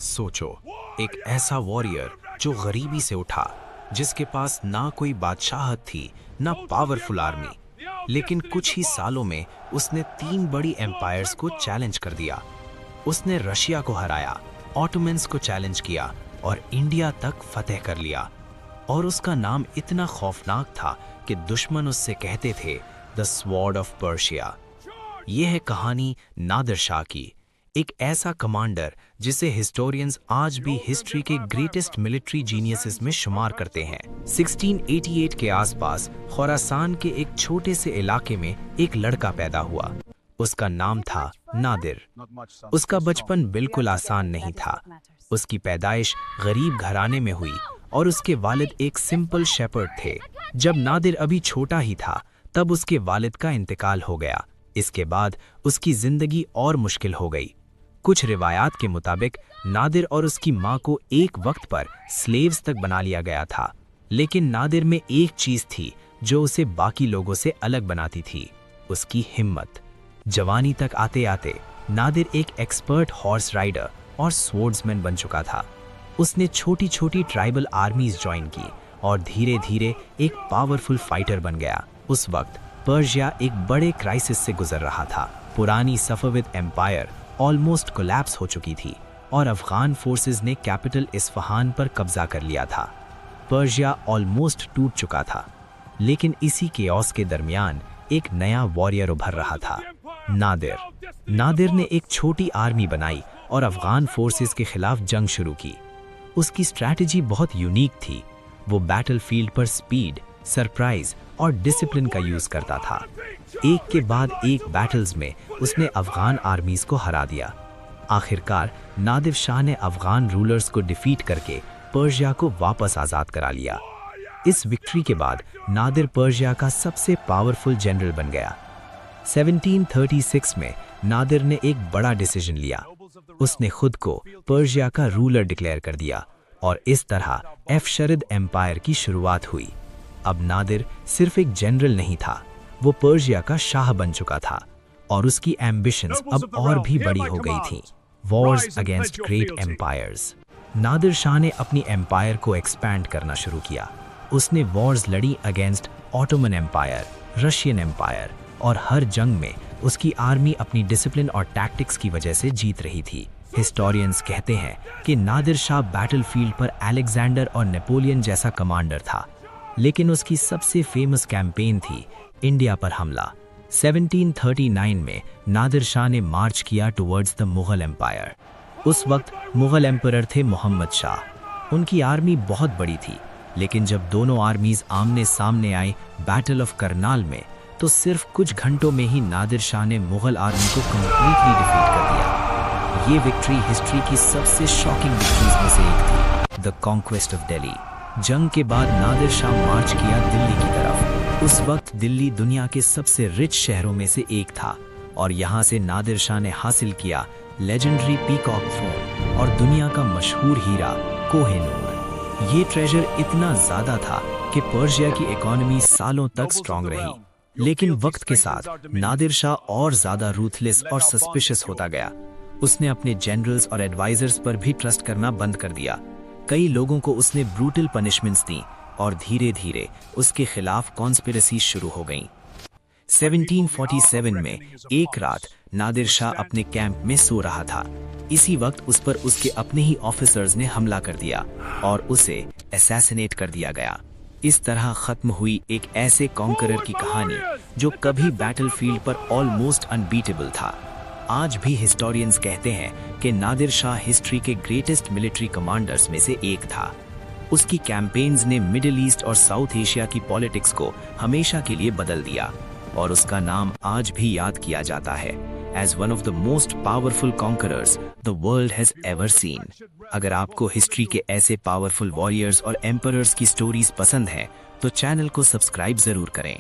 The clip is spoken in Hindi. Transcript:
सोचो, एक ऐसा वॉरियर जो गरीबी से उठा, जिसके पास ना कोई बादशाहत थी ना पावरफुल आर्मी, लेकिन कुछ ही सालों में उसने 3 बड़ी एम्पायर्स को चैलेंज कर दिया। उसने रशिया को हराया, ऑटोमन्स को चैलेंज किया और इंडिया तक फतेह कर लिया। और उसका नाम इतना खौफनाक था कि दुश्मन उससे कहते थे द स्वॉर्ड ऑफ पर्शिया। यह है कहानी नादिर शाह की, एक ऐसा कमांडर जिसे हिस्टोरियंस आज भी हिस्ट्री के ग्रेटेस्ट मिलिट्री जीनियसेस में शुमार करते हैं। 1688 के आसपास खुरासान के एक छोटे से इलाके में एक लड़का पैदा हुआ। उसका नाम था नादिर। उसका बचपन बिल्कुल आसान नहीं था। उसकी पैदाइश गरीब घराने में हुई और उसके वालिद एक सिंपल शेपर्ड थे। जब नादिर अभी छोटा ही था तब उसके वालिद का इंतकाल हो गया। इसके बाद उसकी जिंदगी और मुश्किल हो गई। कुछ रिवायात के मुताबिक नादिर और उसकी मां को एक वक्त पर स्लेव्स तक बना लिया गया था, लेकिन नादिर में एक चीज थी जो उसे बाकी लोगों से अलग बनाती थी, उसकी हिम्मत। जवानी तक आते आते नादिर एक एक्सपर्ट हॉर्स राइडर और स्वॉर्ड्समैन बन चुका था। उसने छोटी छोटी ट्राइबल आर्मीज ज्वाइन की और धीरे धीरे एक पावरफुल फाइटर बन गया। उस वक्त पर्शिया एक बड़े क्राइसिस से गुजर रहा था। पुरानी सफविद एम्पायर ऑलमोस्ट कोलैप्स हो चुकी थी और अफगान फोर्सेस ने कैपिटल इस्फहान पर कब्जा कर लिया था। पर्शिया ऑलमोस्ट टूट चुका था, लेकिन इसी केओस के दरमियान एक नया वॉरियर उभर रहा था, नादिर। नादिर ने एक छोटी आर्मी बनाई और अफगान फोर्सेस के खिलाफ जंग शुरू की। उसकी स्ट्रैटेजी बहुत यूनिक थी। वो बैटलफील्ड पर स्पीड, सरप्राइज और डिसिप्लिन का यूज करता था। एक के बाद एक बैटल्स में उसने अफगान आर्मीज को हरा दिया। आखिरकार नादिर शाह ने अफगान रूलर्स को डिफीट करके पर्शिया को वापस आजाद करा लिया। इस विक्ट्री के बाद नादिर पर्शिया का सबसे पावरफुल जनरल बन गया। 1736 में नादिर ने एक बड़ा डिसीजन लिया। उसने खुद को पर्शिया का रूलर डिक्लेयर कर दिया और इस तरह एफशरिद एम्पायर की शुरुआत हुई। अब नादिर सिर्फ एक जनरल नहीं था, वो पर्शिया का शाह बन चुका था और उसकी एम्बिशंस अब और भी बड़ी हो गई थीं। Wars against great empires. Nadir Shah ने अपनी एम्पायर को एक्सपैंड करना शुरू किया। उसने वॉर्स लड़ी against Ottoman empire, Russian empire और हर जंग में उसकी आर्मी अपनी डिसिप्लिन और टैक्टिक्स की वजह से जीत रही थी। हिस्टोरियंस कहते हैं कि नादिर शाह बैटलफील्ड पर अलेक्जेंडर और नेपोलियन जैसा कमांडर था, लेकिन उसकी सबसे फेमस कैंपेन थी इंडिया पर हमला। 1739 में नादिर शाह ने मार्च किया टुवर्ड्स द मुगल एम्पायर। उस वक्त मुगल एम्परर थे मोहम्मद शाह। उनकी आर्मी बहुत बड़ी थी, लेकिन जब दोनों आर्मीज आमने सामने आई बैटल ऑफ करनाल में, तो सिर्फ कुछ घंटों में ही नादिर शाह ने मुगल आर्मी को कंप्लीटली डिफीट कर दिया। ये विक्ट्री हिस्ट्री की सबसे शॉकिंग विक्ट्रीज में से एक थी, द कॉन्क्वेस्ट ऑफ दिल्ली। जंग के बाद नादिर शाह मार्च किया दिल्ली की तरफ। उस वक्त दिल्ली दुनिया के सबसे रिच शहरों में से एक था और यहाँ से नादिर शाह ने हासिल किया लेजेंडरी पीकॉक थ्रोन और दुनिया का मशहूर हीरा कोह-ए-नूर। ये ट्रेजर इतना ज्यादा था कि पर्शिया की इकोनॉमी सालों तक स्ट्रांग रही, लेकिन वक्त के साथ नादिर शाह और ज्यादा रूथलेस और सस्पिशियस होता गया। उसने अपने जनरल्स और एडवाइजर्स पर भी ट्रस्ट करना बंद कर दिया। कई लोगों को उसने ब्रूटल पनिशमेंट्स दी और धीरे धीरे उसके खिलाफ कॉन्स्पिरेसी शुरू हो गईं। 1747 में एक रात नादिर शाह अपने कैंप में सो रहा था। इसी वक्त उस पर उसके अपने ही ऑफिसर्स ने हमला कर दिया और उसे असैसिनेट कर दिया गया। इस तरह खत्म हुई एक ऐसे कॉन्करर की कहानी जो कभी बैटलफील्ड पर ऑलमोस्ट अनबीटेबल था। आज भी हिस्टोरियंस कहते हैं कि नादिर शाह हिस्ट्री के ग्रेटेस्ट मिलिट्री कमांडर्स में से एक था। उसकी कैंपेन्स ने मिडिल ईस्ट और साउथ एशिया की पॉलिटिक्स को हमेशा के लिए बदल दिया और उसका नाम आज भी याद किया जाता है as one of the most powerful conquerors the world has ever seen. अगर आपको हिस्ट्री के ऐसे पावरफुल वॉरियर्स और एम्परर्स की स्टोरीज पसंद हैं, तो चैनल को सब्सक्राइब जरूर करें।